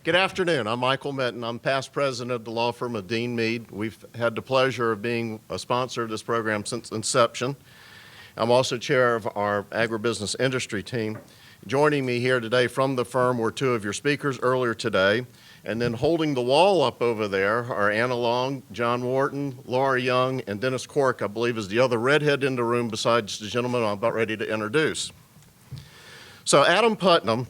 Good afternoon. I'm Michael Minton. I'm past president of the law firm of Dean Mead. We've had the pleasure of being a sponsor of this program since inception. I'm also chair of our agribusiness industry team. Joining me here today from the firm were two of your speakers earlier today. And then holding the wall up over there are Anna Long, John Wharton, Laura Young, and Dennis Cork, I believe, is the other redhead in the room besides the gentleman I'm about ready to introduce. So Adam Putnam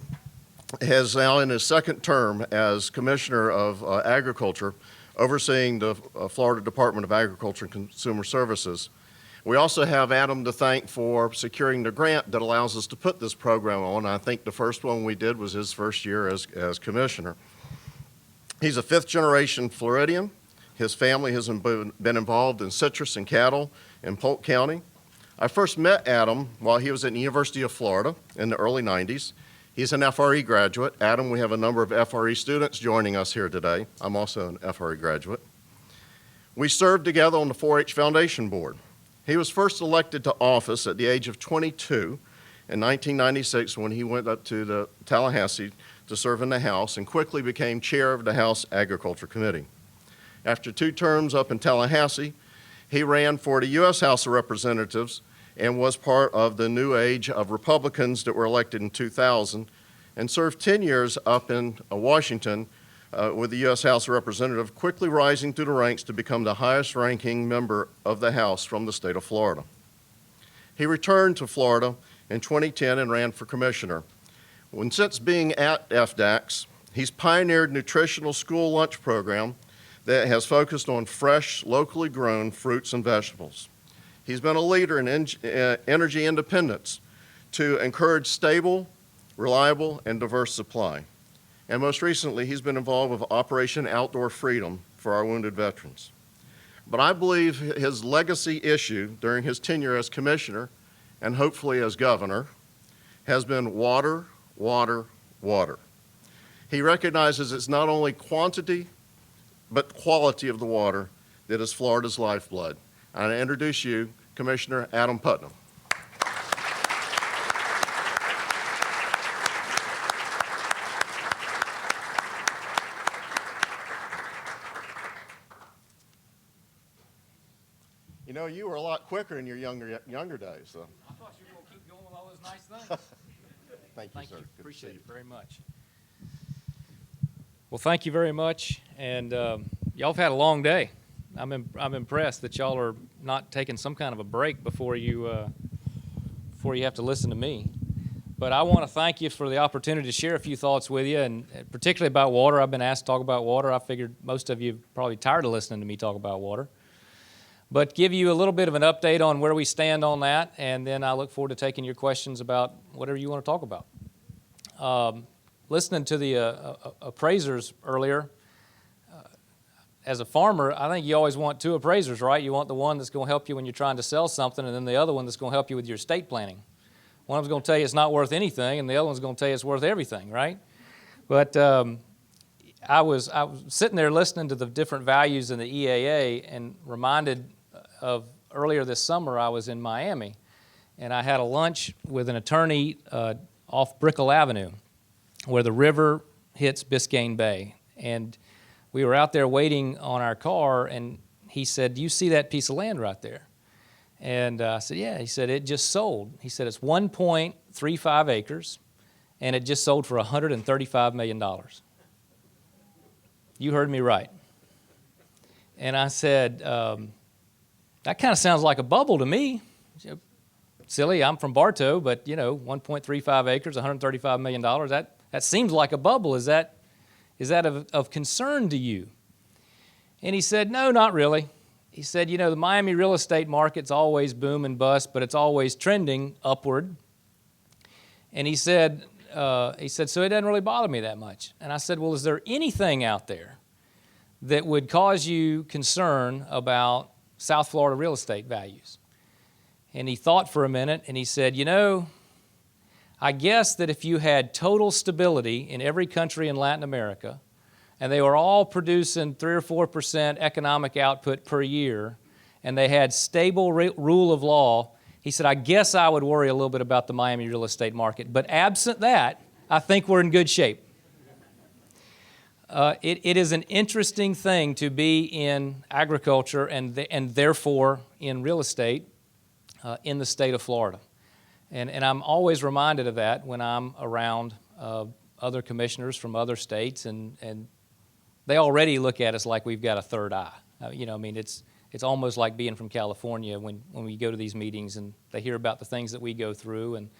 is now in his second term as Commissioner of Agriculture, overseeing the Florida Department of Agriculture and Consumer Services. We also have Adam to thank for securing the grant that allows us to put this program on. I think the first one we did was his first year as Commissioner. He's a fifth-generation Floridian. His family has been involved in citrus and cattle in Polk County. I first met Adam while he was at the University of Florida in the early 90s. He's an FRE graduate. Adam, we have a number of FRE students joining us here today. I'm also an FRE graduate. We served together on the 4-H Foundation Board. He was first elected to office at the age of 22 in 1996 when he went up to the Tallahassee to serve in the House and quickly became chair of the House Agriculture Committee. After 2 terms up in Tallahassee, he ran for the U.S. House of Representatives and was part of the new age of Republicans that were elected in 2000 and served 10 years up in Washington with the U.S. House of Representatives, quickly rising through the ranks to become the highest ranking member of the House from the state of Florida. He returned to Florida in 2010 and ran for commissioner. Since being at FDACS, he's pioneered a nutritional school lunch program that has focused on fresh, locally grown fruits and vegetables. He's been a leader in energy independence to encourage stable, reliable, and diverse supply. And most recently, he's been involved with Operation Outdoor Freedom for our wounded veterans. But I believe his legacy issue during his tenure as commissioner, and hopefully as governor, has been water, water, water. He recognizes it's not only quantity, but quality of the water that is Florida's lifeblood. I introduce you, Commissioner Adam Putnam. You know, you were a lot quicker in your younger days. So. I thought you were going to keep going with all those nice things. Thank you, sir. Good Appreciate it very much. Well, thank you very much. And y'all have had a long day. I'm impressed that y'all are not taking some kind of a break before you have to listen to me. But I want to thank you for the opportunity to share a few thoughts with you, and particularly about water. I've been asked to talk about water. I figured most of you are probably tired of listening to me talk about water. But give you a little bit of an update on where we stand on that, and then I look forward to taking your questions about whatever you want to talk about. Listening to the appraisers earlier, as a farmer, I think you always want 2 appraisers, right? You want the one that's going to help you when you're trying to sell something, and then the other one that's going to help you with your estate planning. One of them's going to tell you it's not worth anything, and the other one's going to tell you it's worth everything, right? But I was sitting there listening to the different values in the EAA and reminded of earlier this summer I was in Miami, and I had a lunch with an attorney off Brickell Avenue where the river hits Biscayne Bay. And we were out there waiting on our car, and he said, "Do you see that piece of land right there?" And I said, "Yeah." He said, "It just sold." He said, "It's 1.35 acres, and it just sold for $135 million. You heard me right. And I said, "That kind of sounds like a bubble to me." Silly, I'm from Bartow, but, 1.35 acres, $135 million, that seems like a bubble. Is that of concern to you? And he said, "No, not really." He said, "The Miami real estate market's always boom and bust, but it's always trending upward." And he said, "So it doesn't really bother me that much." And I said, "Well, is there anything out there that would cause you concern about South Florida real estate values?" And he thought for a minute, and he said, "I guess that if you had total stability in every country in Latin America, and they were all producing 3 or 4% economic output per year, and they had stable rule of law," he said, "I guess I would worry a little bit about the Miami real estate market. But absent that, I think we're in good shape." It is an interesting thing to be in agriculture and therefore in real estate in the state of Florida. And I'm always reminded of that when I'm around other commissioners from other states, and they already look at us like we've got a third eye. It's almost like being from California when we go to these meetings and they hear about the things that we go through and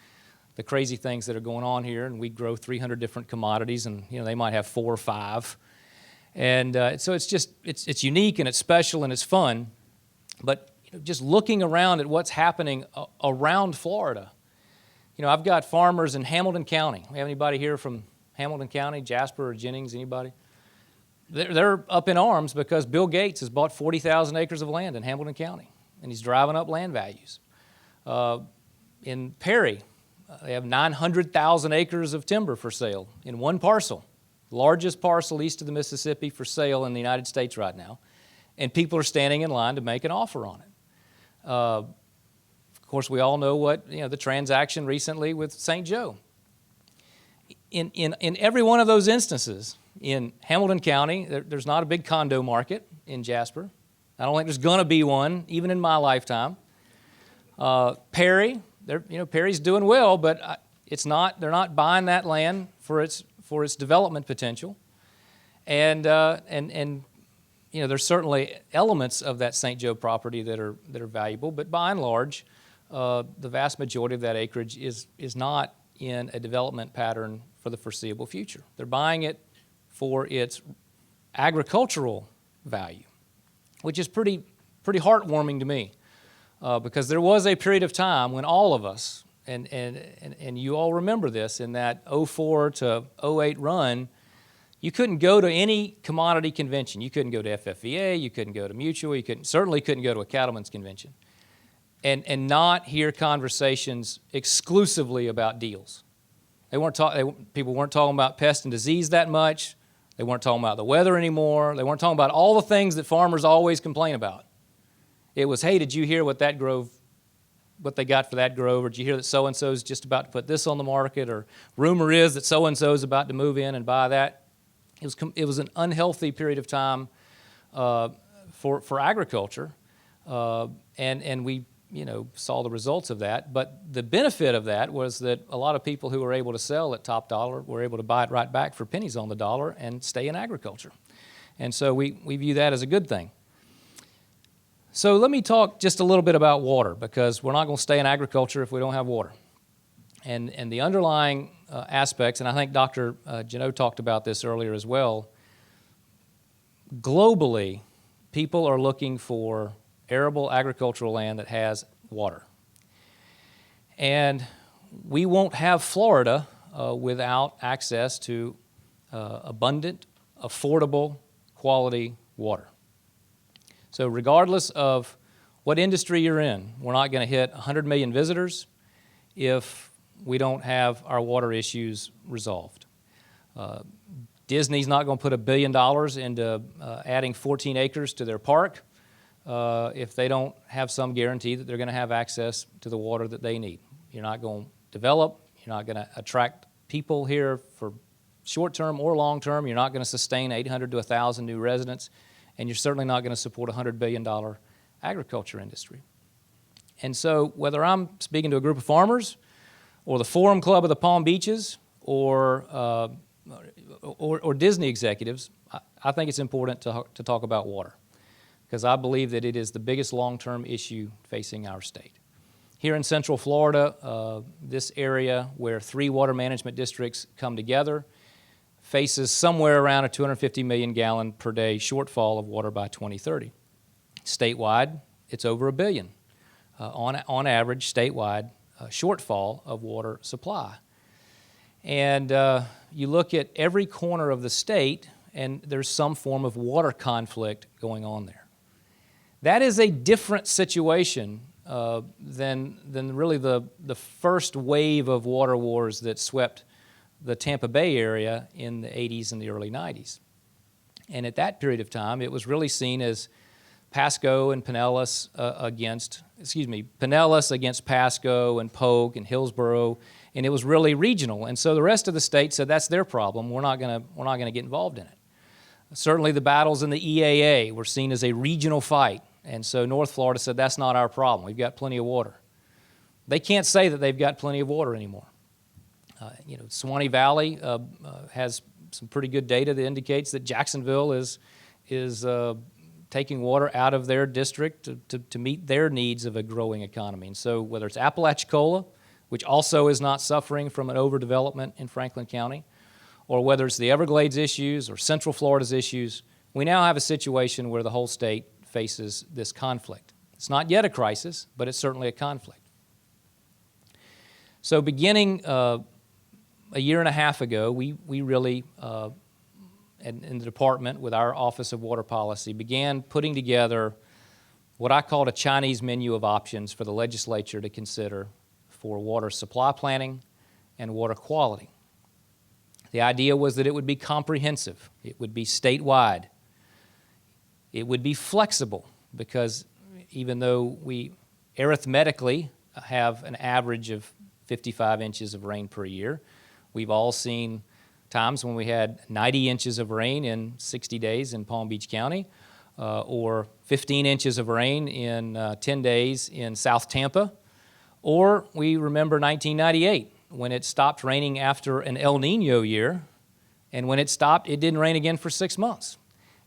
the crazy things that are going on here, and we grow 300 different commodities, and they might have 4 or 5. And so it's unique and it's special and it's fun, but just looking around at what's happening around Florida. I've got farmers in Hamilton County. We have anybody here from Hamilton County, Jasper or Jennings, anybody? They're up in arms because Bill Gates has bought 40,000 acres of land in Hamilton County, and he's driving up land values. In Perry, they have 900,000 acres of timber for sale in one parcel, largest parcel east of the Mississippi for sale in the United States right now, and people are standing in line to make an offer on it. Of course, we all know what the transaction recently with St. Joe. In every one of those instances, in Hamilton County, there's not a big condo market in Jasper. I don't think there's going to be one, even in my lifetime. Perry, Perry's doing well, but they're not buying that land for its development potential. And there's certainly elements of that St. Joe property that are valuable, but by and large, the vast majority of that acreage is not in a development pattern for the foreseeable future. They're buying it for its agricultural value, which is pretty heartwarming to me, because there was a period of time when all of us, and you all remember this, in that 04 to 08 run, you couldn't go to any commodity convention. You couldn't go to FFVA, you couldn't go to Mutual, certainly couldn't go to a cattleman's convention and not hear conversations exclusively about deals. People weren't talking about pest and disease that much. They weren't talking about the weather anymore. They weren't talking about all the things that farmers always complain about. It was, hey, did you hear what they got for that grove? Or did you hear that so-and-so's just about to put this on the market? Or rumor is that so-and-so's about to move in and buy that. It was an unhealthy period of time for agriculture, and we saw the results of that. But the benefit of that was that a lot of people who were able to sell at top dollar were able to buy it right back for pennies on the dollar and stay in agriculture. And so we view that as a good thing. So let me talk just a little bit about water, because we're not going to stay in agriculture if we don't have water. And the underlying aspects, and I think Dr. Janot talked about this earlier as well, globally, people are looking for arable agricultural land that has water. And we won't have Florida without access to abundant, affordable, quality water. So regardless of what industry you're in, we're not going to hit 100 million visitors if we don't have our water issues resolved. Disney's not going to put $1 billion into adding 14 acres to their park if they don't have some guarantee that they're going to have access to the water that they need. You're not going to develop. You're not going to attract people here for short-term or long-term. You're not going to sustain 800 to 1,000 new residents, and you're certainly not going to support a $100 billion agriculture industry. And so whether I'm speaking to a group of farmers or the Forum Club of the Palm Beaches or Disney executives, I think it's important to talk about water, because I believe that it is the biggest long-term issue facing our state. Here in Central Florida, this area where 3 water management districts come together faces somewhere around a 250 million gallon per day shortfall of water by 2030. Statewide, it's over 1 billion. On average, statewide shortfall of water supply. And you look at every corner of the state, and there's some form of water conflict going on there. That is a different situation than really the first wave of water wars that swept the Tampa Bay area in the 80s and the early 90s. And at that period of time, it was really seen as Pasco and Pinellas Pinellas against Pasco and Polk and Hillsborough, and it was really regional. And so the rest of the state said that's their problem. We're not going to get involved in it. Certainly the battles in the EAA were seen as a regional fight, and so North Florida said that's not our problem. We've got plenty of water. They can't say that they've got plenty of water anymore. Swanee Valley has some pretty good data that indicates that Jacksonville is taking water out of their district to meet their needs of a growing economy. And so whether it's Apalachicola, which also is not suffering from an overdevelopment in Franklin County, or whether it's the Everglades issues or Central Florida's issues, we now have a situation where the whole state faces this conflict. It's not yet a crisis, but it's certainly a conflict. So beginning a year and a half ago, we really, in the department with our Office of Water Policy, began putting together what I called a Chinese menu of options for the legislature to consider for water supply planning and water quality. The idea was that it would be comprehensive, it would be statewide, it would be flexible, because even though we arithmetically have an average of 55 inches of rain per year, we've all seen times when we had 90 inches of rain in 60 days in Palm Beach County, or 15 inches of rain in 10 days in South Tampa, or we remember 1998 when it stopped raining after an El Nino year, and when it stopped, it didn't rain again for 6 months.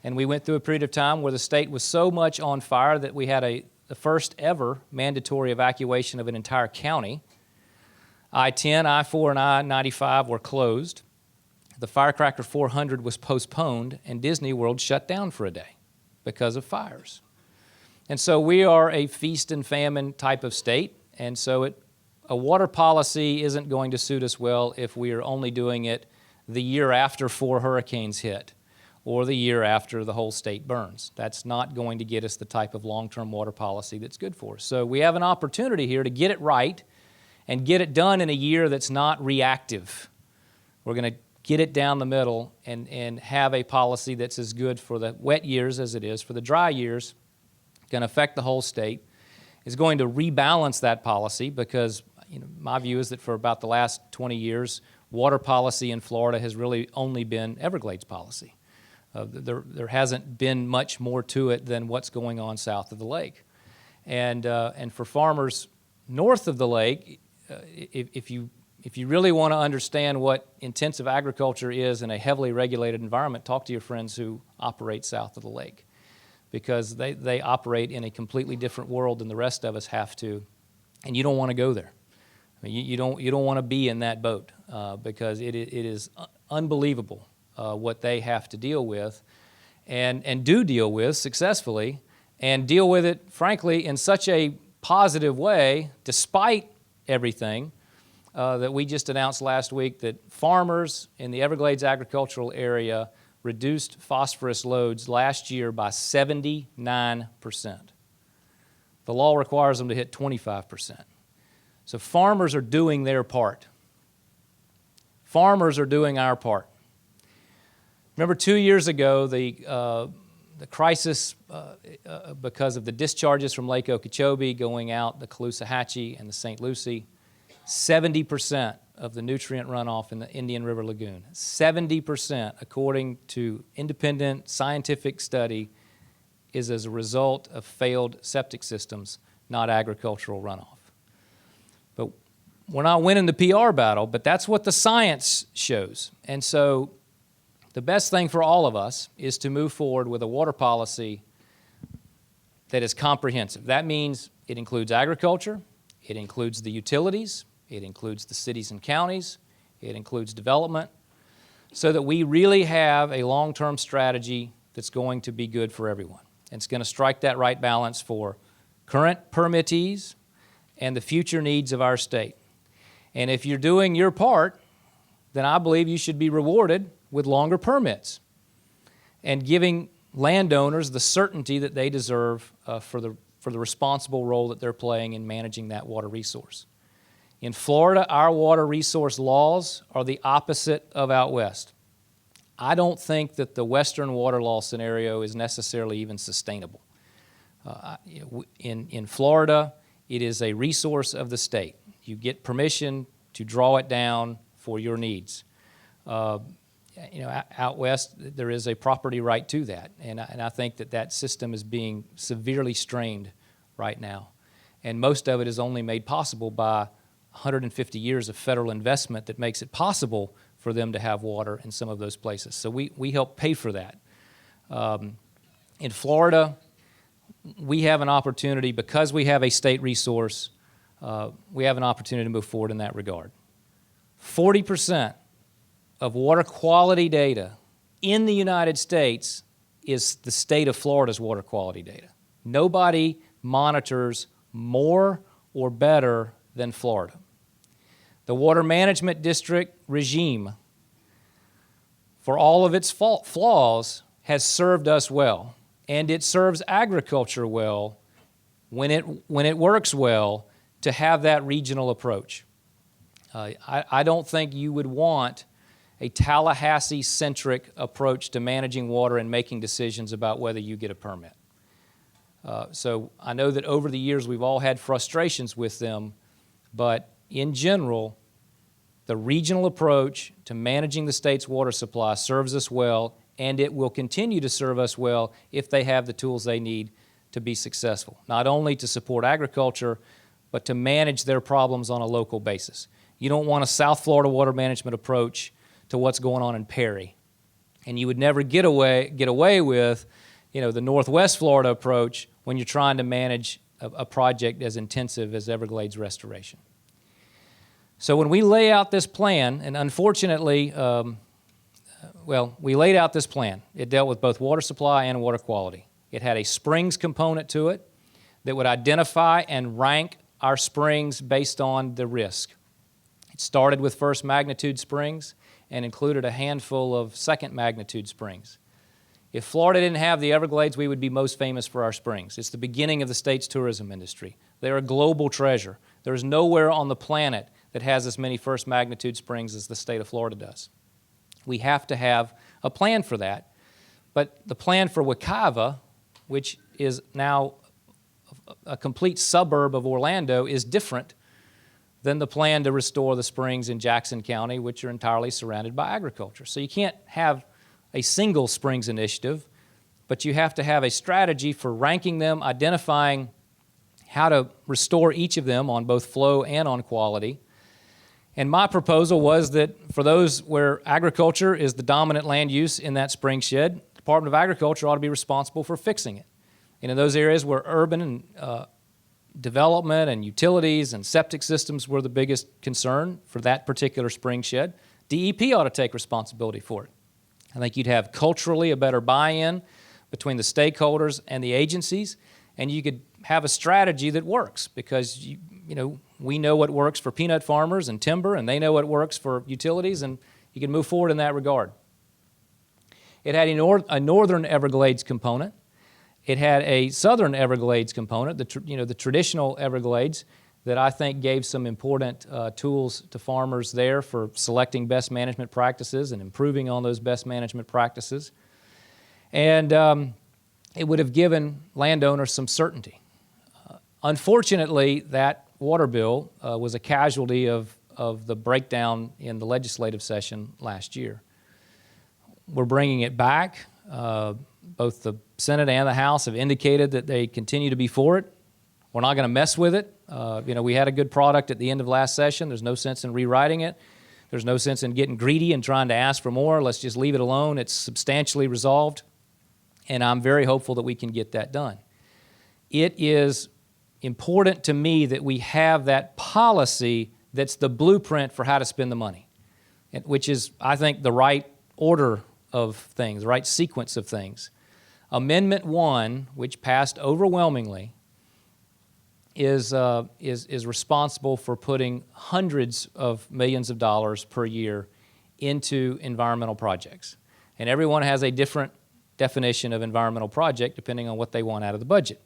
And we went through a period of time where the state was so much on fire that we had the first ever mandatory evacuation of an entire county. I-10, I-4, and I-95 were closed. The Firecracker 400 was postponed, and Disney World shut down for a day because of fires. And so we are a feast and famine type of state, and so a water policy isn't going to suit us well if we are only doing it the year after 4 hurricanes hit or the year after the whole state burns. That's not going to get us the type of long-term water policy that's good for us. So we have an opportunity here to get it right and get it done in a year that's not reactive. We're going to get it down the middle and have a policy that's as good for the wet years as it is for the dry years. Going to affect the whole state. Is going to rebalance that policy because my view is that for about the last 20 years, water policy in Florida has really only been Everglades policy. There hasn't been much more to it than what's going on south of the lake. And for farmers north of the lake, if you really want to understand what intensive agriculture is in a heavily regulated environment, talk to your friends who operate south of the lake, because they operate in a completely different world than the rest of us have to, and you don't want to go there. I mean, you don't want to be in that boat because it is unbelievable what they have to deal with, and do deal with successfully, and deal with it, frankly, in such a positive way, despite everything, that we just announced last week that farmers in the Everglades agricultural area reduced phosphorus loads last year by 79%. The law requires them to hit 25%. So farmers are doing their part. Farmers are doing our part. Remember 2 years ago, the crisis because of the discharges from Lake Okeechobee going out the Caloosahatchee and the St. Lucie, 70% of the nutrient runoff in the Indian River Lagoon, 70%, according to independent scientific study, is as a result of failed septic systems, not agricultural runoff. But we're not winning the PR battle, but that's what the science shows. And so the best thing for all of us is to move forward with a water policy that is comprehensive. That means it includes agriculture, it includes the utilities, it includes the cities and counties, it includes development, so that we really have a long-term strategy that's going to be good for everyone. And it's going to strike that right balance for current permittees and the future needs of our state. And if you're doing your part, then I believe you should be rewarded with longer permits and giving landowners the certainty that they deserve for the responsible role that they're playing in managing that water resource. In Florida, our water resource laws are the opposite of out west. I don't think that the Western water law scenario is necessarily even sustainable. In Florida, it is a resource of the state. You get permission to draw it down for your needs. out west, there is a property right to that. And I think that system is being severely strained right now. And most of it is only made possible by 150 years of federal investment that makes it possible for them to have water in some of those places. So we help pay for that. In Florida, we have an opportunity, because we have a state resource, we have an opportunity to move forward in that regard. 40% of water quality data in the United States is the state of Florida's water quality data. Nobody monitors more or better than Florida. The Water Management District regime, for all of its flaws, has served us well, and it serves agriculture well when it works well to have that regional approach. I don't think you would want a Tallahassee-centric approach to managing water and making decisions about whether you get a permit. So I know that over the years we've all had frustrations with them, but in general, the regional approach to managing the state's water supply serves us well, and it will continue to serve us well if they have the tools they need to be successful, not only to support agriculture, but to manage their problems on a local basis. You don't want a South Florida water management approach to what's going on in Perry. And you would never get away with, the Northwest Florida approach when you're trying to manage a project as intensive as Everglades restoration. So when we lay out this plan, and unfortunately, we laid out this plan. It dealt with both water supply and water quality. It had a springs component to it that would identify and rank our springs based on the risk. It started with first magnitude springs and included a handful of second magnitude springs. If Florida didn't have the Everglades, we would be most famous for our springs. It's the beginning of the state's tourism industry. They're a global treasure. There's nowhere on the planet that has as many first magnitude springs as the state of Florida does. We have to have a plan for that. But the plan for Wekiva, which is now a complete suburb of Orlando, is different than the plan to restore the springs in Jackson County, which are entirely surrounded by agriculture. So you can't have a single springs initiative, but you have to have a strategy for ranking them, identifying how to restore each of them on both flow and on quality. And my proposal was that for those where agriculture is the dominant land use in that spring shed, the Department of Agriculture ought to be responsible for fixing it. And in those areas where urban and development and utilities and septic systems were the biggest concern for that particular spring shed, DEP ought to take responsibility for it. I think you'd have culturally a better buy-in between the stakeholders and the agencies, and you could have a strategy that works because we know what works for peanut farmers and timber, and they know what works for utilities, and you can move forward in that regard. It had a northern Everglades component. It had a southern Everglades component, the traditional Everglades, that I think gave some important tools to farmers there for selecting best management practices and improving on those best management practices. And it would have given landowners some certainty. Unfortunately, that water bill was a casualty of the breakdown in the legislative session last year. We're bringing it back. Both the Senate and the House have indicated that they continue to be for it. We're not going to mess with it. We had a good product at the end of last session. There's no sense in rewriting it. There's no sense in getting greedy and trying to ask for more. Let's just leave it alone. It's substantially resolved, and I'm very hopeful that we can get that done. It is important to me that we have that policy that's the blueprint for how to spend the money, which is, I think, the right order of things, the right sequence of things. Amendment 1, which passed overwhelmingly, is responsible for putting hundreds of millions of dollars per year into environmental projects. And everyone has a different definition of environmental project depending on what they want out of the budget.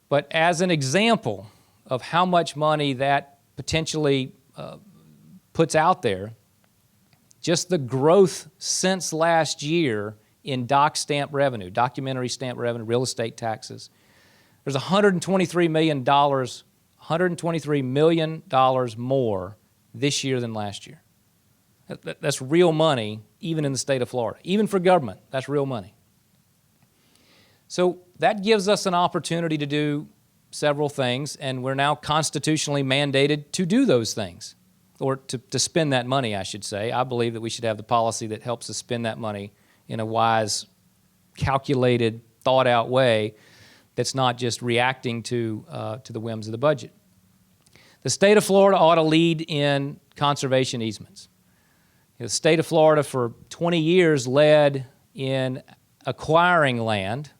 But as an example of how much money that potentially puts out there, just the growth since last year in documentary stamp revenue, real estate taxes, there's $123 million more this year than last year. That's real money even in the state of Florida. Even for government, that's real money. So that gives us an opportunity to do several things, and we're now constitutionally mandated to do those things, or to spend that money, I should say. I believe that we should have the policy that helps us spend that money in a wise, calculated, thought-out way that's not just reacting to the whims of the budget. The state of Florida ought to lead in conservation easements. The state of Florida for 20 years led in acquiring land.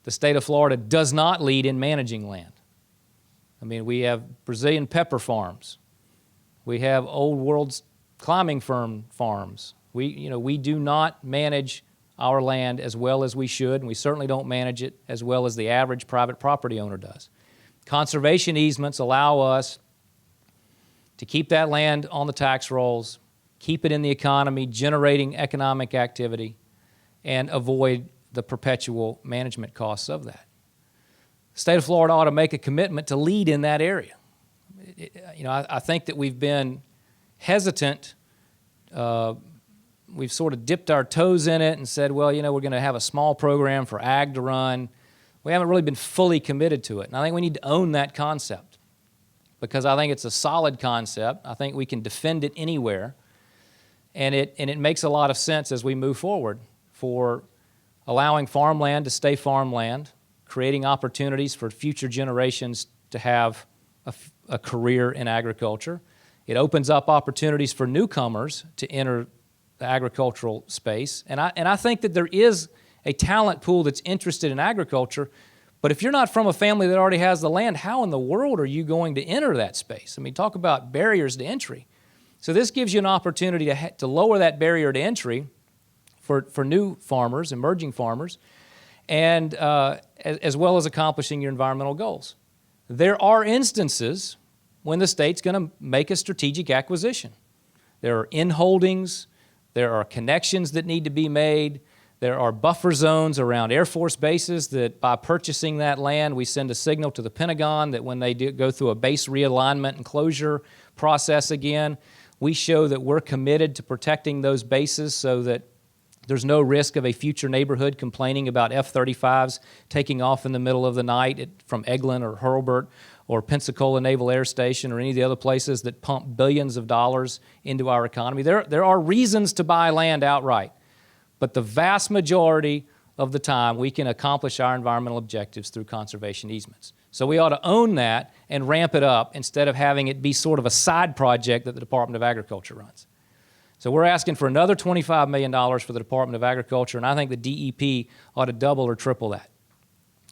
The state of Florida does not lead in managing land. I mean, we have Brazilian pepper farms. We have old world climbing fern farms. We do not manage our land as well as we should, and we certainly don't manage it as well as the average private property owner does. Conservation easements allow us to keep that land on the tax rolls, keep it in the economy, generating economic activity, and avoid the perpetual management costs of that. The state of Florida ought to make a commitment to lead in that area. I think that we've been hesitant. We've sort of dipped our toes in it and said, well, we're going to have a small program for ag to run. We haven't really been fully committed to it. And I think we need to own that concept because I think it's a solid concept. I think we can defend it anywhere. And it makes a lot of sense as we move forward for allowing farmland to stay farmland, creating opportunities for future generations to have a career in agriculture. It opens up opportunities for newcomers to enter the agricultural space. And I think that there is a talent pool that's interested in agriculture, but if you're not from a family that already has the land, how in the world are you going to enter that space? I mean, talk about barriers to entry. So this gives you an opportunity to lower that barrier to entry for new farmers, emerging farmers, and as well as accomplishing your environmental goals. There are instances when the state's going to make a strategic acquisition. There are in-holdings, there are connections that need to be made, there are buffer zones around Air Force bases that by purchasing that land, we send a signal to the Pentagon that when they go through a base realignment and closure process again, we show that we're committed to protecting those bases so that there's no risk of a future neighborhood complaining about F-35s taking off in the middle of the night from Eglin or Hurlburt or Pensacola Naval Air Station or any of the other places that pump billions of dollars into our economy. There are reasons to buy land outright, but the vast majority of the time we can accomplish our environmental objectives through conservation easements. So we ought to own that and ramp it up instead of having it be sort of a side project that the Department of Agriculture runs. So we're asking for another $25 million for the Department of Agriculture, and I think the DEP ought to double or triple that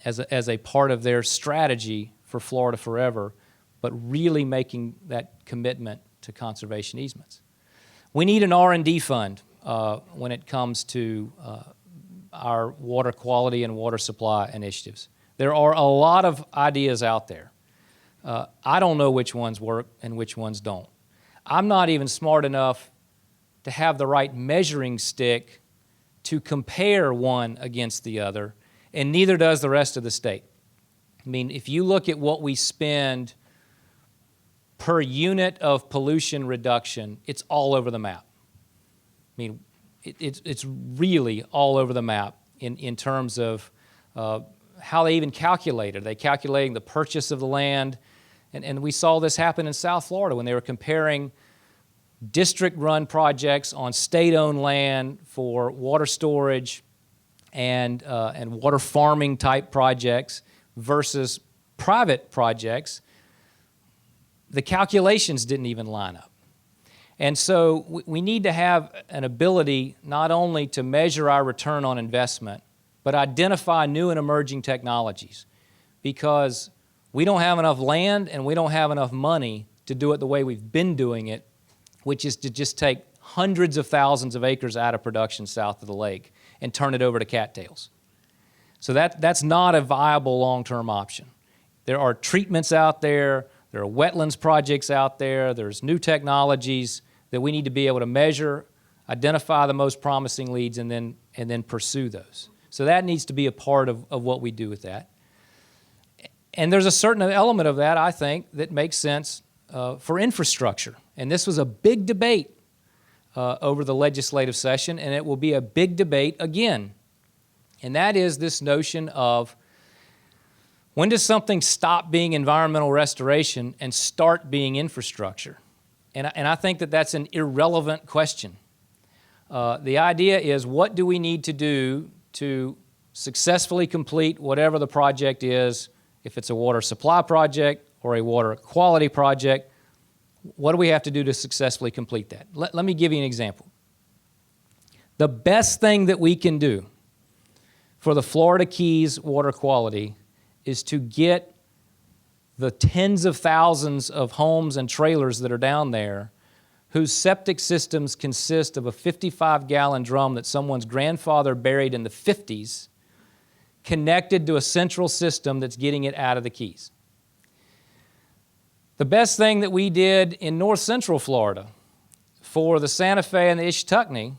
as a part of their strategy for Florida Forever, but really making that commitment to conservation easements. We need an R&D fund when it comes to our water quality and water supply initiatives. There are a lot of ideas out there. I don't know which ones work and which ones don't. I'm not even smart enough to have the right measuring stick to compare one against the other, and neither does the rest of the state. I mean, if you look at what we spend per unit of pollution reduction, it's all over the map. I mean, it's really all over the map in terms of how they even calculate it. Are they calculating the purchase of the land? And we saw this happen in South Florida when they were comparing district-run projects on state-owned land for water storage and water farming type projects versus private projects. The calculations didn't even line up. And so we need to have an ability not only to measure our return on investment, but identify new and emerging technologies, because we don't have enough land and we don't have enough money to do it the way we've been doing it, which is to just take hundreds of thousands of acres out of production south of the lake and turn it over to cattails. So that's not a viable long-term option. There are treatments out there, there are wetlands projects out there, there's new technologies that we need to be able to measure, identify the most promising leads, and then pursue those. So that needs to be a part of what we do with that. And there's a certain element of that, I think, that makes sense for infrastructure. And this was a big debate over the legislative session, and it will be a big debate again. And that is this notion of, when does something stop being environmental restoration and start being infrastructure? And I think that that's an irrelevant question. The idea is, what do we need to do to successfully complete whatever the project is? If it's a water supply project or a water quality project, what do we have to do to successfully complete that? Let me give you an example. The best thing that we can do for the Florida Keys water quality is to get the tens of thousands of homes and trailers that are down there whose septic systems consist of a 55-gallon drum that someone's grandfather buried in the 50s, connected to a central system that's getting it out of the Keys. The best thing that we did in north central Florida for the Santa Fe and the Ishtuckney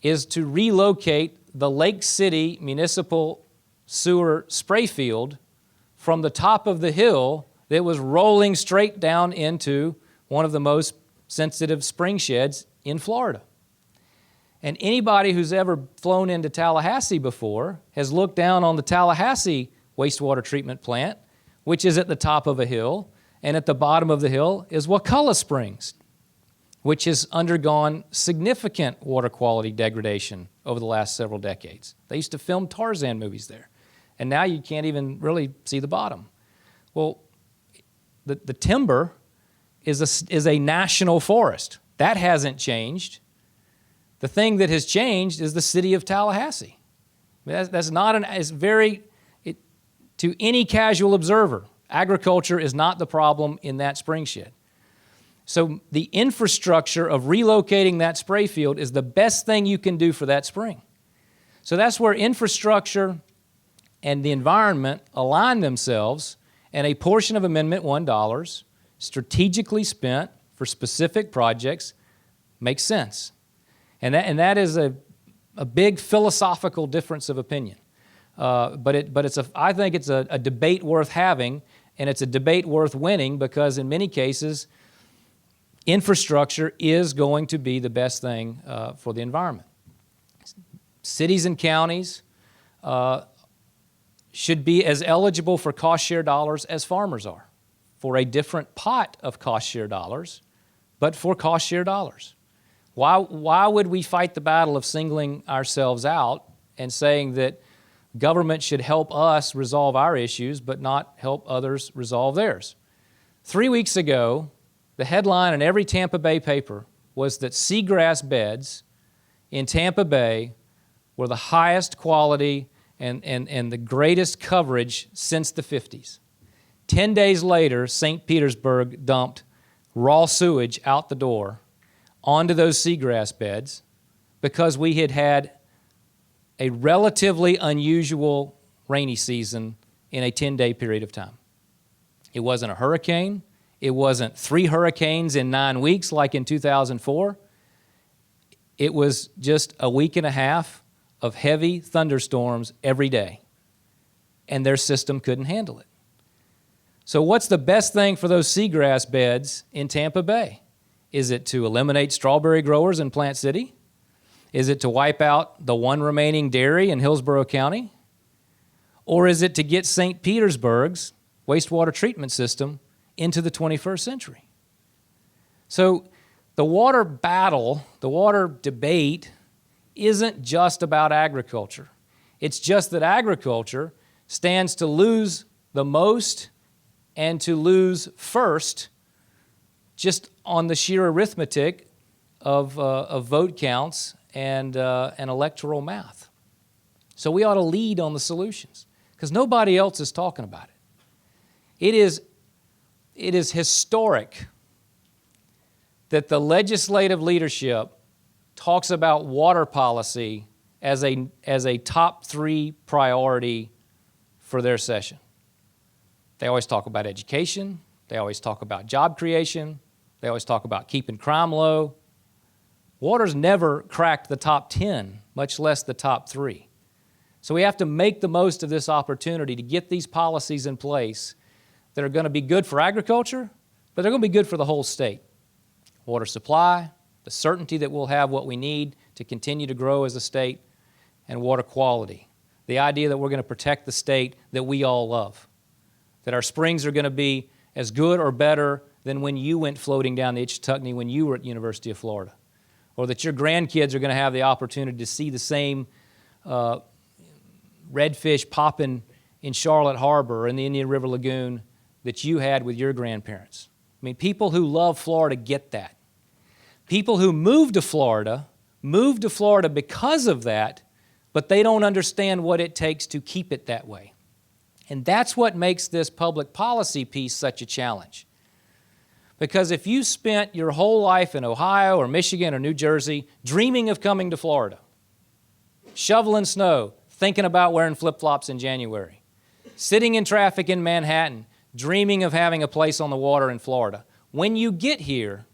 is to relocate the Lake City Municipal Sewer spray field from the top of the hill that was rolling straight down into one of the most sensitive spring sheds in Florida. And anybody who's ever flown into Tallahassee before has looked down on the Tallahassee wastewater treatment plant, which is at the top of a hill, and at the bottom of the hill is Wakulla Springs, which has undergone significant water quality degradation over the last several decades. They used to film Tarzan movies there, and now you can't even really see the bottom. Well, the timber is a national forest. That hasn't changed. The thing that has changed is the city of Tallahassee. That's not to any casual observer, agriculture is not the problem in that spring shed. So the infrastructure of relocating that spray field is the best thing you can do for that spring. So that's where infrastructure and the environment align themselves, and a portion of Amendment $1 strategically spent for specific projects makes sense. And that is a big philosophical difference of opinion. But I think it's a debate worth having, and it's a debate worth winning, because in many cases, infrastructure is going to be the best thing for the environment. Cities and counties should be as eligible for cost share dollars as farmers are, for a different pot of cost share dollars, but for cost share dollars. Why would we fight the battle of singling ourselves out and saying that government should help us resolve our issues but not help others resolve theirs? 3 weeks ago, the headline in every Tampa Bay paper was that seagrass beds in Tampa Bay were the highest quality and the greatest coverage since the 50s. 10 days later, St. Petersburg dumped raw sewage out the door onto those seagrass beds because we had had a relatively unusual rainy season in a 10-day period of time. It wasn't a hurricane. It wasn't 3 hurricanes in 9 weeks like in 2004. It was just a week and a half of heavy thunderstorms every day, and their system couldn't handle it. So what's the best thing for those seagrass beds in Tampa Bay? Is it to eliminate strawberry growers in Plant City? Is it to wipe out the one remaining dairy in Hillsborough County? Or is it to get St. Petersburg's wastewater treatment system into the 21st century? So the water battle, the water debate, isn't just about agriculture. It's just that agriculture stands to lose the most and to lose first, just on the sheer arithmetic of vote counts and electoral math. So we ought to lead on the solutions, because nobody else is talking about it. It is historic that the legislative leadership talks about water policy as a top 3 priority for their session. They always talk about education. They always talk about job creation. They always talk about keeping crime low. Water's never cracked the top 10, much less the top 3. So we have to make the most of this opportunity to get these policies in place that are going to be good for agriculture, but they're going to be good for the whole state. Water supply, the certainty that we'll have what we need to continue to grow as a state, and water quality. The idea that we're going to protect the state that we all love, that our springs are going to be as good or better than when you went floating down the Itchituckney when you were at University of Florida, or that your grandkids are going to have the opportunity to see the same redfish popping in Charlotte Harbor or in the Indian River Lagoon that you had with your grandparents. I mean, people who love Florida get that. People who move to Florida because of that, but they don't understand what it takes to keep it that way. And that's what makes this public policy piece such a challenge. Because if you spent your whole life in Ohio or Michigan or New Jersey dreaming of coming to Florida, shoveling snow, thinking about wearing flip-flops in January, sitting in traffic in Manhattan, dreaming of having a place on the water in Florida, when you get here,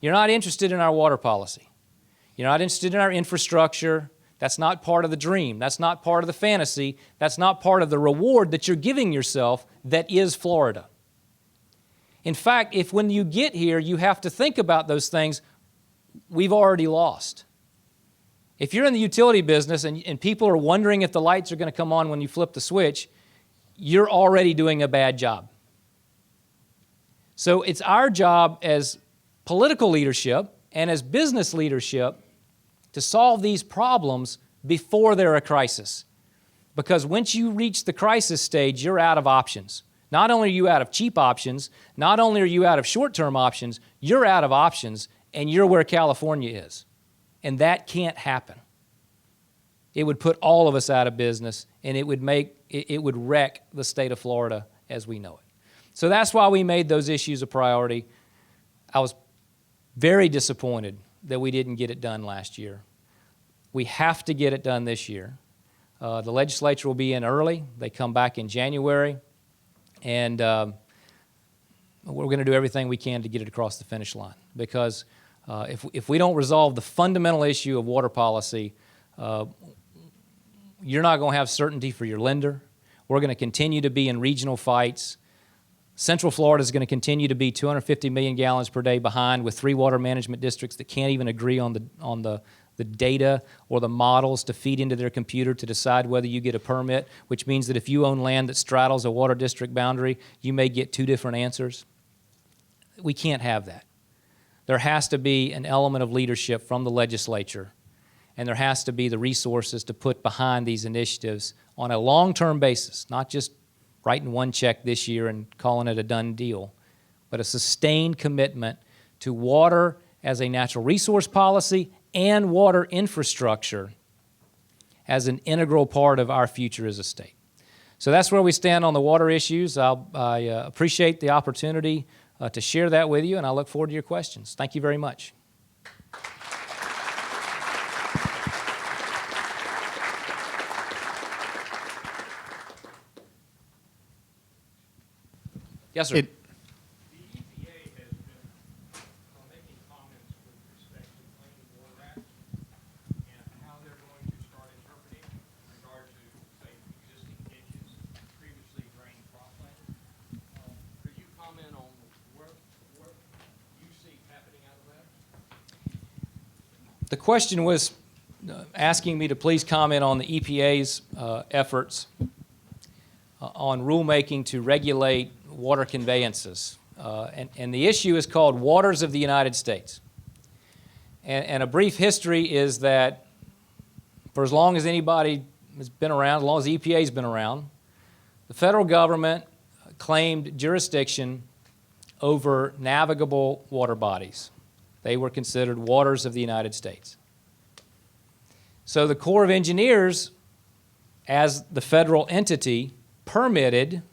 you're not interested in our water policy. You're not interested in our infrastructure. That's not part of the dream. That's not part of the fantasy. That's not part of the reward that you're giving yourself that is Florida. In fact, if when you get here you have to think about those things, we've already lost. If you're in the utility business and people are wondering if the lights are going to come on when you flip the switch, you're already doing a bad job. So it's our job as political leadership and as business leadership to solve these problems before they're a crisis. Because once you reach the crisis stage, you're out of options. Not only are you out of cheap options, not only are you out of short-term options, you're out of options, and you're where California is. And that can't happen. It would put all of us out of business, and it would wreck the state of Florida as we know it. So that's why we made those issues a priority. I was very disappointed that we didn't get it done last year. We have to get it done this year. The legislature will be in early. They come back in January. And we're going to do everything we can to get it across the finish line. Because if we don't resolve the fundamental issue of water policy, you're not going to have certainty for your lender. We're going to continue to be in regional fights. Central Florida is going to continue to be 250 million gallons per day behind with 3 water management districts that can't even agree on the data or the models to feed into their computer to decide whether you get a permit, which means that if you own land that straddles a water district boundary, you may get 2 different answers. We can't have that. There has to be an element of leadership from the legislature, and there has to be the resources to put behind these initiatives on a long-term basis, not just writing one check this year and calling it a done deal, but a sustained commitment to water as a natural resource policy and water infrastructure as an integral part of our future as a state. So that's where we stand on the water issues. I appreciate the opportunity to share that with you, and I look forward to your questions. Thank you very much. Yes, sir. The EPA has been making comments with respect to Clean Water Act and how they're going to start interpreting in regard to, say, existing ditches, previously drained cropland. Could you comment on what you see happening out of that? The question was asking me to please comment on the EPA's efforts on rulemaking to regulate water conveyances. And the issue is called Waters of the United States. And a brief history is that for as long as anybody has been around, as long as the EPA has been around, the federal government claimed jurisdiction over navigable water bodies. They were considered waters of the United States. So the Corps of Engineers, as the federal entity, permitted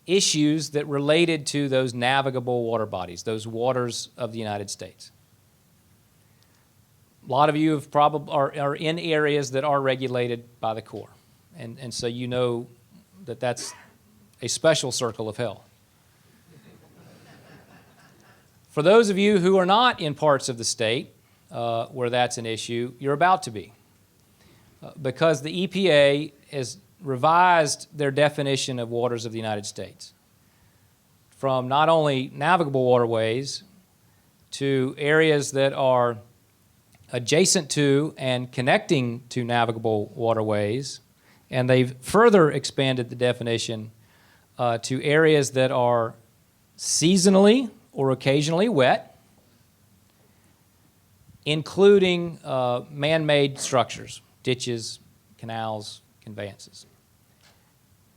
issues that related to those navigable water bodies, those waters of the United States. A lot of you have are in areas that are regulated by the Corps, and so you know that that's a special circle of hell. For those of you who are not in parts of the state where that's an issue, you're about to be, because the EPA has revised their definition of waters of the United States from not only navigable waterways to areas that are adjacent to and connecting to navigable waterways, and they've further expanded the definition to areas that are seasonally or occasionally wet, including man-made structures, ditches, canals, conveyances.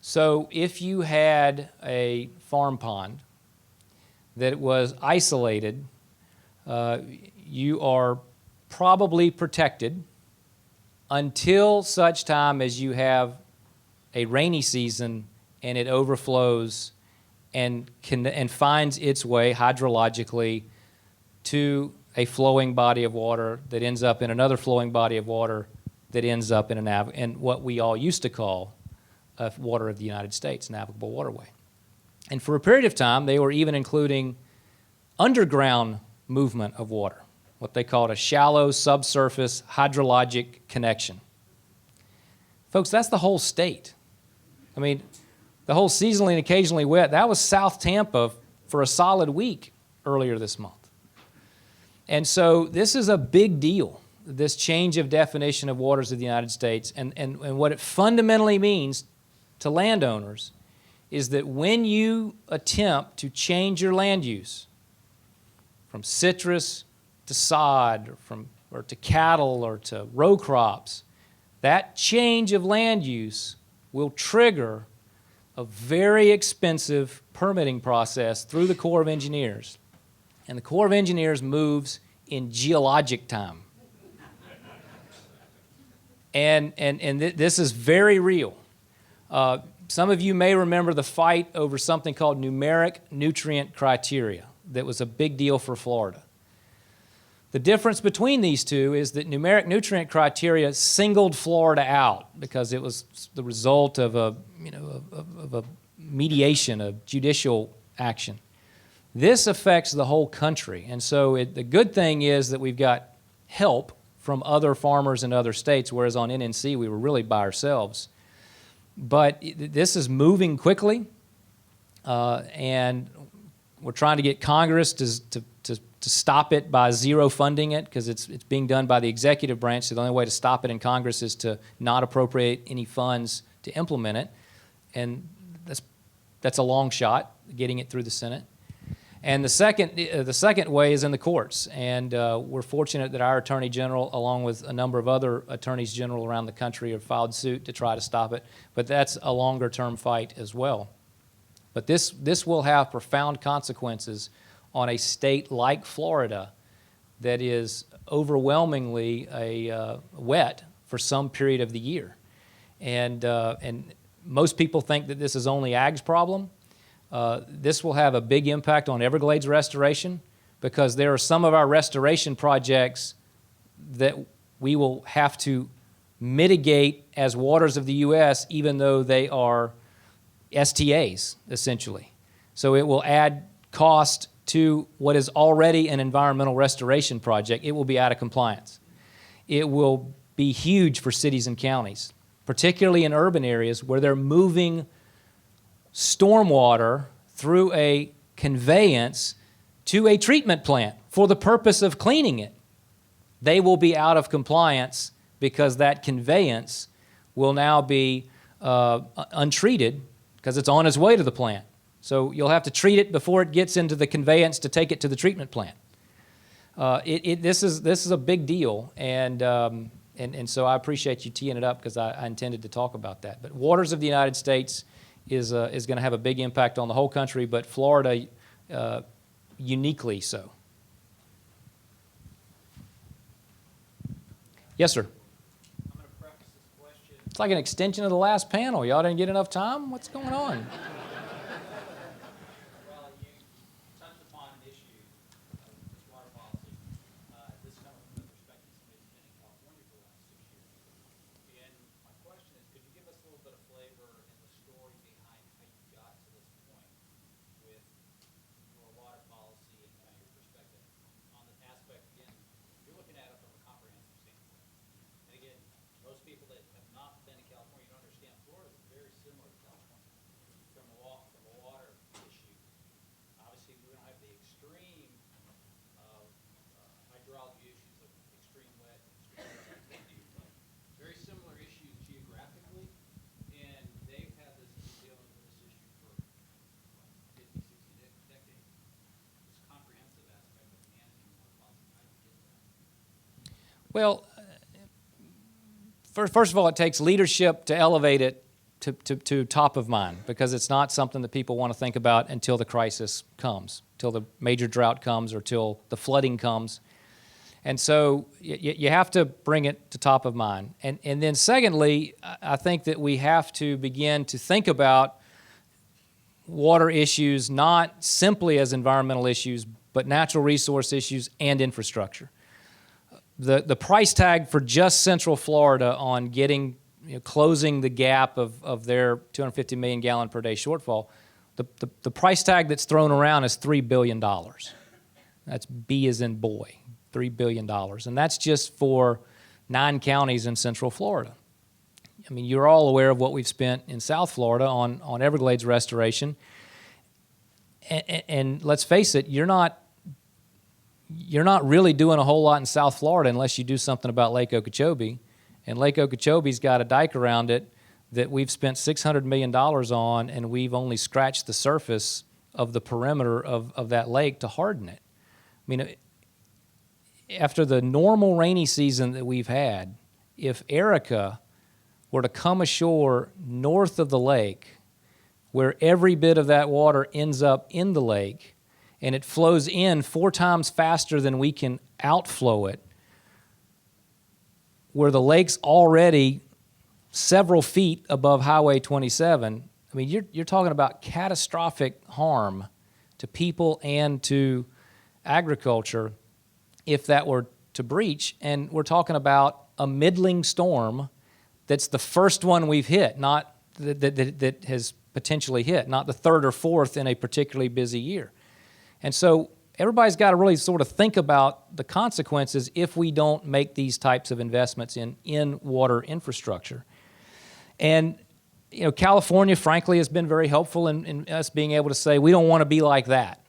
So if you had a farm pond that was isolated, you are probably protected until such time as you have a rainy season and it overflows and finds its way hydrologically to a flowing body of water that ends up in another flowing body of water that ends up in what we all used to call a water of the United States, navigable waterway. And for a period of time, they were even including underground movement of water, what they called a shallow subsurface hydrologic connection. Folks, that's the whole state. I mean, the whole seasonally and occasionally wet, that was South Tampa for a solid week earlier this month. And so this is a big deal, this change of definition of waters of the United States. And what it fundamentally means to landowners is that when you attempt to change your land use from citrus to sod or to cattle or to row crops, that change of land use will trigger a very expensive permitting process through the Corps of Engineers. And the Corps of Engineers moves in geologic time. And this is very real. Some of you may remember the fight over something called numeric nutrient criteria that was a big deal for Florida. The difference between these two is that numeric nutrient criteria singled Florida out because it was the result of a mediation, a judicial action. This affects the whole country, and so the good thing is that we've got help from other farmers in other states, whereas on NNC we were really by ourselves. But this is moving quickly, and we're trying to get Congress to stop it by zero funding it, because it's being done by the executive branch. So the only way to stop it in Congress is to not appropriate any funds to implement it, and that's a long shot, getting it through the Senate. And the second way is in the courts, and we're fortunate that our Attorney General, along with a number of other attorneys general around the country, have filed suit to try to stop it. But that's a longer-term fight as well. But this will have profound consequences on a state like Florida that is overwhelmingly wet for some period of the year. And most people think that this is only ag's problem. This will have a big impact on Everglades restoration, because there are some of our restoration projects that we will have to mitigate as waters of the U.S. even though they are STAs, essentially. So it will add cost to what is already an environmental restoration project. It will be out of compliance. It will be huge for cities and counties, particularly in urban areas where they're moving stormwater through a conveyance to a treatment plant for the purpose of cleaning it. They will be out of compliance because that conveyance will now be untreated because it's on its way to the plant. So you'll have to treat it before it gets into the conveyance to take it to the treatment plant. This is a big deal, and so I appreciate you teeing it up, because I intended to talk about that. But waters of the United States is going to have a big impact on the whole country, but Florida uniquely so. Yes, sir. I'm going to preface this question. It's like an extension of the last panel. Y'all didn't get enough time? What's going on? Well, you touched upon an issue of this water policy. This comes from the perspective of somebody who's been in California for the last 6 years. And my question is, could you give us a little bit of flavor and the story behind how you got to this point with your water policy and kind of your perspective on the aspect, again, you're looking at it from a comprehensive standpoint. And again, most people that have not been to California don't understand Florida is very similar to California from a Well, first of all, it takes leadership to elevate it to top of mind, because it's not something that people want to think about until the crisis comes, till the major drought comes or till the flooding comes. And so you have to bring it to top of mind. And then secondly, I think that we have to begin to think about water issues not simply as environmental issues, but natural resource issues and infrastructure. The price tag for just Central Florida on getting, closing the gap of their 250 million gallon per day shortfall, the price tag that's thrown around is $3 billion. That's B as in boy, $3 billion. And that's just for 9 counties in Central Florida. I mean, you're all aware of what we've spent in South Florida on Everglades restoration. And let's face it, you're not really doing a whole lot in South Florida unless you do something about Lake Okeechobee. And Lake Okeechobee's got a dike around it that we've spent $600 million on, and we've only scratched the surface of the perimeter of that lake to harden it. I mean, after the normal rainy season that we've had, if Erica were to come ashore north of the lake, where every bit of that water ends up in the lake, and it flows in 4 times faster than we can outflow it, where the lake's already several feet above Highway 27, I mean, you're talking about catastrophic harm to people and to agriculture if that were to breach. And we're talking about a middling storm that's the first one we've hit, not that has potentially hit, not the 3rd or 4th in a particularly busy year. And so everybody's got to really sort of think about the consequences if we don't make these types of investments in water infrastructure. And California, frankly, has been very helpful in us being able to say we don't want to be like that.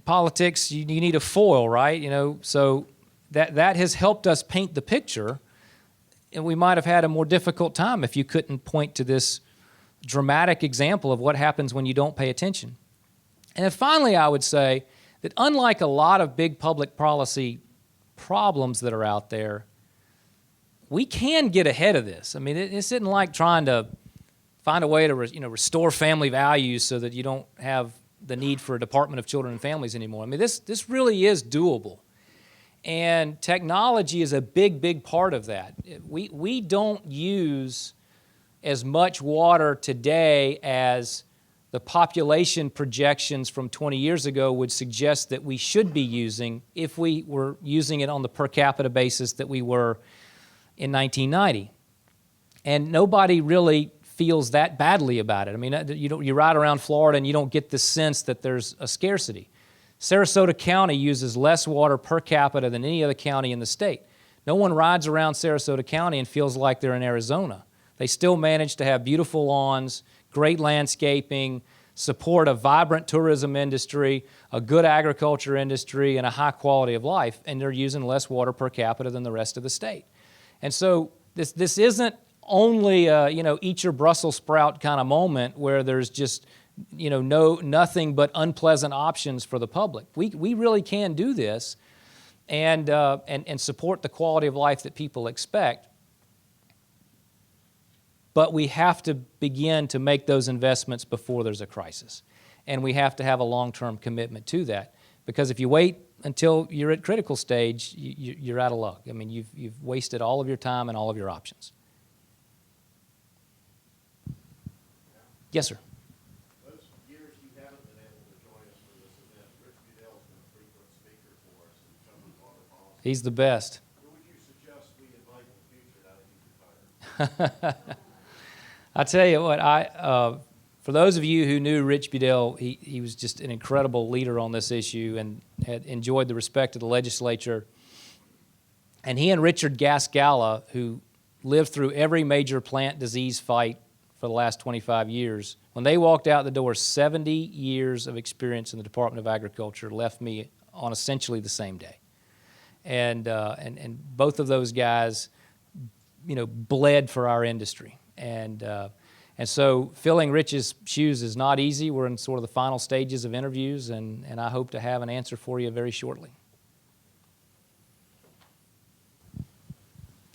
Politics, you need a foil, right? So that has helped us paint the picture, and we might have had a more difficult time if you couldn't point to this dramatic example of what happens when you don't pay attention. And then finally, I would say that unlike a lot of big public policy problems that are out there, we can get ahead of this. I mean, this isn't like trying to find a way to restore family values so that you don't have the need for a Department of Children and Families anymore. I mean, this really is doable. And technology is a big, big part of that. We don't use as much water today as the population projections from 20 years ago would suggest that we should be using if we were using it on the per capita basis that we were in 1990. And nobody really feels that badly about it. I mean, you ride around Florida and you don't get the sense that there's a scarcity. Sarasota County uses less water per capita than any other county in the state. No one rides around Sarasota County and feels like they're in Arizona. They still manage to have beautiful lawns, great landscaping, support a vibrant tourism industry, a good agriculture industry, and a high quality of life, and they're using less water per capita than the rest of the state. And so this isn't only a, eat your Brussels sprout kind of moment where there's just nothing but unpleasant options for the public. We really can do this and support the quality of life that people expect. But we have to begin to make those investments before there's a crisis. And we have to have a long-term commitment to that. Because if you wait until you're at critical stage, you're out of luck. I mean, you've wasted all of your time and all of your options. Yes, sir. Those years you haven't been able to join us for this event, Rich Goodell's been a frequent speaker for us in covered water policy. He's the best. Who would you suggest we invite in the future now that he's retired? I tell you what, for those of you who knew Rich Goodell, he was just an incredible leader on this issue and had enjoyed the respect of the legislature. And he and Richard Gascala, who lived through every major plant disease fight for the last 25 years, when they walked out the door, 70 years of experience in the Department of Agriculture left me on essentially the same day. And both of those guys, bled for our industry. And so filling Rich's shoes is not easy. We're in sort of the final stages of interviews, and I hope to have an answer for you very shortly.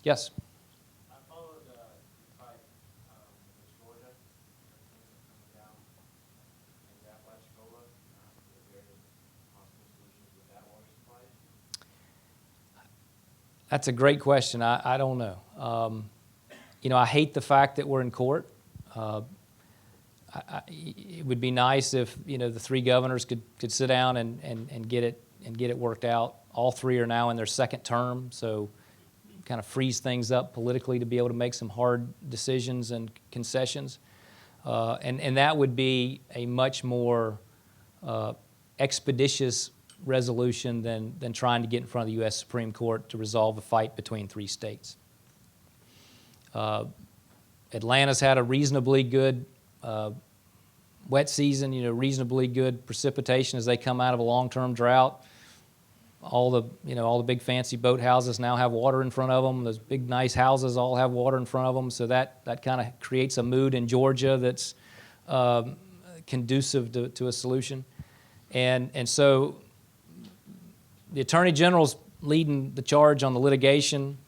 Yes. I followed the fight with Georgia, coming down in Apalachicola, the various possible solutions with that water supply. That's a great question. I don't know. I hate the fact that we're in court. It would be nice if, the three governors could sit down and get it worked out. All three are now in their second term, so kind of frees things up politically to be able to make some hard decisions and concessions. And that would be a much more expeditious resolution than trying to get in front of the U.S. Supreme Court to resolve a fight between three states. Atlanta's had a reasonably good wet season, reasonably good precipitation as they come out of a long-term drought. All the big fancy boathouses now have water in front of them. Those big nice houses all have water in front of them. So that kind of creates a mood in Georgia that's conducive to a solution. And so the Attorney General's leading the charge on the litigation.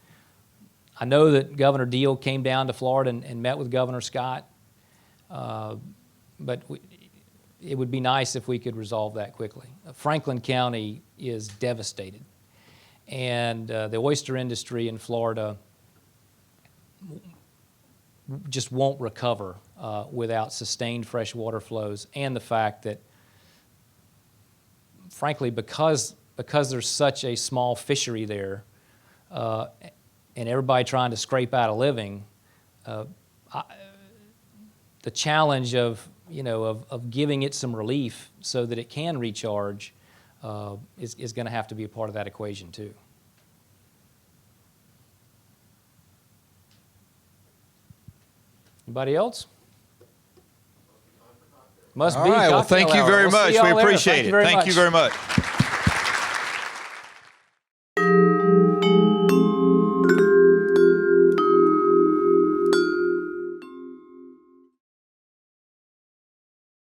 I know that Governor Deal came down to Florida and met with Governor Scott. But it would be nice if we could resolve that quickly. Franklin County is devastated. And the oyster industry in Florida just won't recover without sustained fresh water flows, and the fact that, frankly, because there's such a small fishery there, and everybody trying to scrape out a living, the challenge of giving it some relief so that it can recharge is going to have to be a part of that equation too. Anybody else? Must All be right. Well, cocktail thank you hour. very We'll see much. y'all We there. appreciate it. Thank you very much.